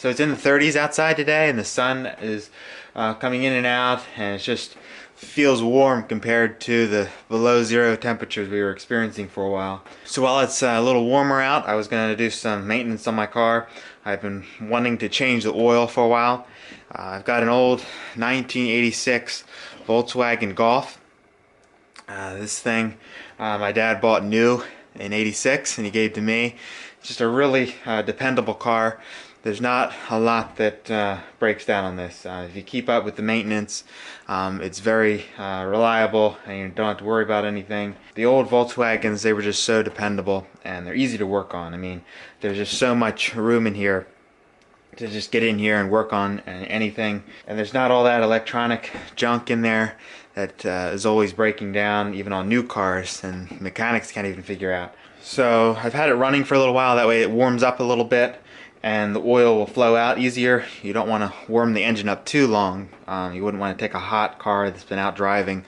So it's in the 30s outside today, and the sun is coming in and out, and it just feels warm compared to the below zero temperatures we were experiencing for a while. So while it's a little warmer out, I was going to do some maintenance on my car. I've been wanting to change the oil for a while. I've got an old 1986 Volkswagen Golf. This thing my dad bought new in '86 and he gave to me. It's just a really dependable car. There's not a lot that breaks down on this. If you keep up with the maintenance, it's very reliable and you don't have to worry about anything. The old Volkswagens, they were just so dependable and they're easy to work on. I mean, there's just so much room in here to just get in here and work on anything, and there's not all that electronic junk in there that is always breaking down, even on new cars, and mechanics can't even figure out. So I've had it running for a little while. That way it warms up a little bit and the oil will flow out easier. You don't want to warm the engine up too long. You wouldn't want to take a hot car that's been out driving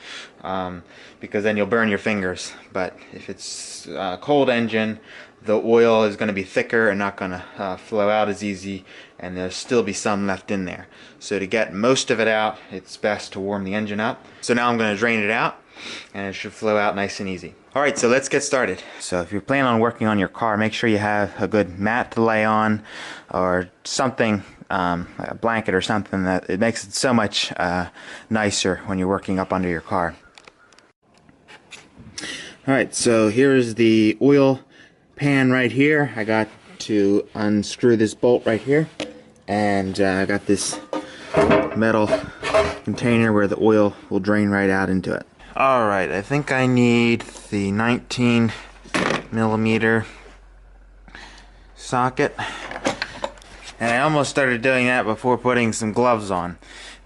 because then you'll burn your fingers. But if it's a cold engine, the oil is going to be thicker and not going to flow out as easy, and there'll still be some left in there. So to get most of it out, it's best to warm the engine up. So now I'm going to drain it out, and it should flow out nice and easy. Alright, so let's get started. So if you're planning on working on your car, make sure you have a good mat to lay on, or something, a blanket or something, that it makes it so much nicer when you're working up under your car. Alright, so here's the oil pan right here. I got to unscrew this bolt right here, and I got this metal container where the oil will drain right out into it. Alright, I think I need the 19mm socket, and I almost started doing that before putting some gloves on.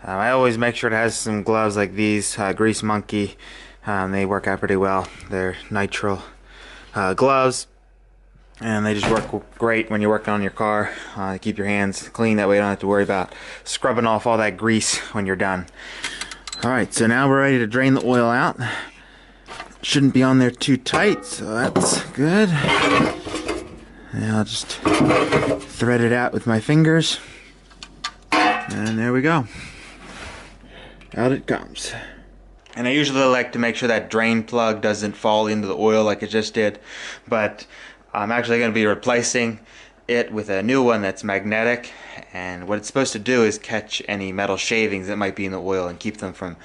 I always make sure it has some gloves like these, Grease Monkey. They work out pretty well. They're nitrile gloves, and they just work great when you're working on your car. They keep your hands clean, that way you don't have to worry about scrubbing off all that grease when you're done. Alright, so now we're ready to drain the oil out. Shouldn't be on there too tight, so that's good. And I'll just thread it out with my fingers. And there we go. Out it comes. And I usually like to make sure that drain plug doesn't fall into the oil like it just did, but I'm actually going to be replacing it with a new one that's magnetic, and what it's supposed to do is catch any metal shavings that might be in the oil and keep them from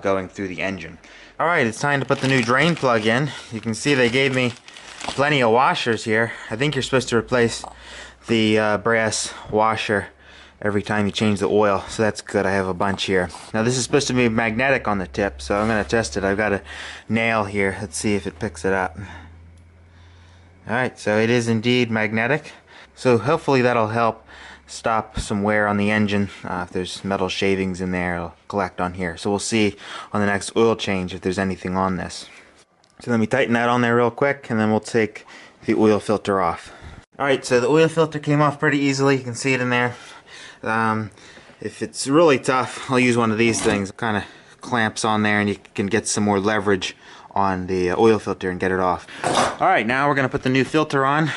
going through the engine. Alright, it's time to put the new drain plug in. You can see they gave me plenty of washers here. I think you're supposed to replace the brass washer every time you change the oil, so that's good. I have a bunch here. Now this is supposed to be magnetic on the tip, so I'm going to test it. I've got a nail here. Let's see if it picks it up. Alright, so it is indeed magnetic. So hopefully that'll help stop some wear on the engine. If there's metal shavings in there, it'll collect on here. So we'll see on the next oil change if there's anything on this. So let me tighten that on there real quick, and then we'll take the oil filter off. Alright, so the oil filter came off pretty easily. You can see it in there. If it's really tough, I'll use one of these things. It kind of clamps on there, and you can get some more leverage on the oil filter and get it off. Alright, now we're going to put the new filter on.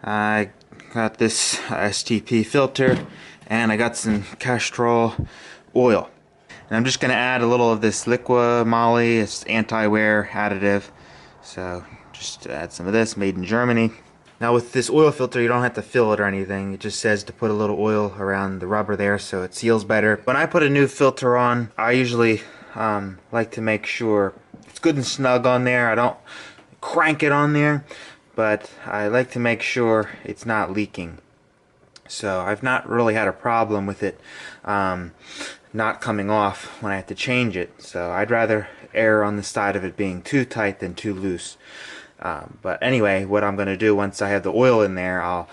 I got this STP filter, and I got some Castrol oil. And I'm just going to add a little of this Liqua Moly. It's anti-wear additive. So just add some of this, made in Germany. Now with this oil filter, you don't have to fill it or anything. It just says to put a little oil around the rubber there so it seals better. When I put a new filter on, I usually like to make sure it's good and snug on there. I don't crank it on there, but I like to make sure it's not leaking. So I've not really had a problem with it not coming off when I have to change it. So I'd rather err on the side of it being too tight than too loose. But anyway, what I'm going to do once I have the oil in there, I'll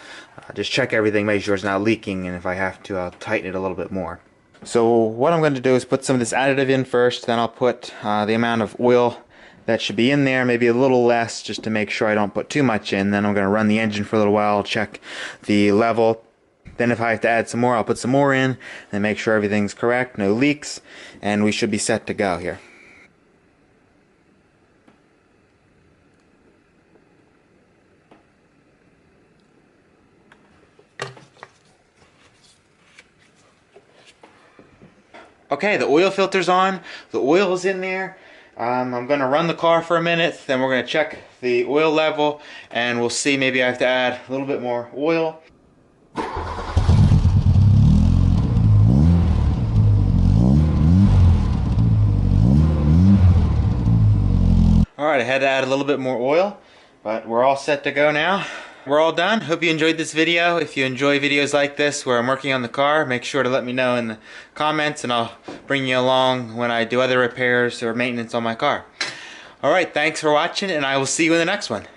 just check everything, make sure it's not leaking, and if I have to, I'll tighten it a little bit more. So what I'm going to do is put some of this additive in first, then I'll put the amount of oil that should be in there, maybe a little less, just to make sure I don't put too much in. Then I'm going to run the engine for a little while, check the level. Then if I have to add some more, I'll put some more in and make sure everything's correct, no leaks, and we should be set to go here. Okay, the oil filter's on, the oil is in there. I'm going to run the car for a minute, then we're going to check the oil level, and we'll see, maybe I have to add a little bit more oil. Alright, I had to add a little bit more oil, but we're all set to go now. We're all done. Hope you enjoyed this video. If you enjoy videos like this where I'm working on the car, make sure to let me know in the comments and I'll bring you along when I do other repairs or maintenance on my car. Alright, thanks for watching and I will see you in the next one.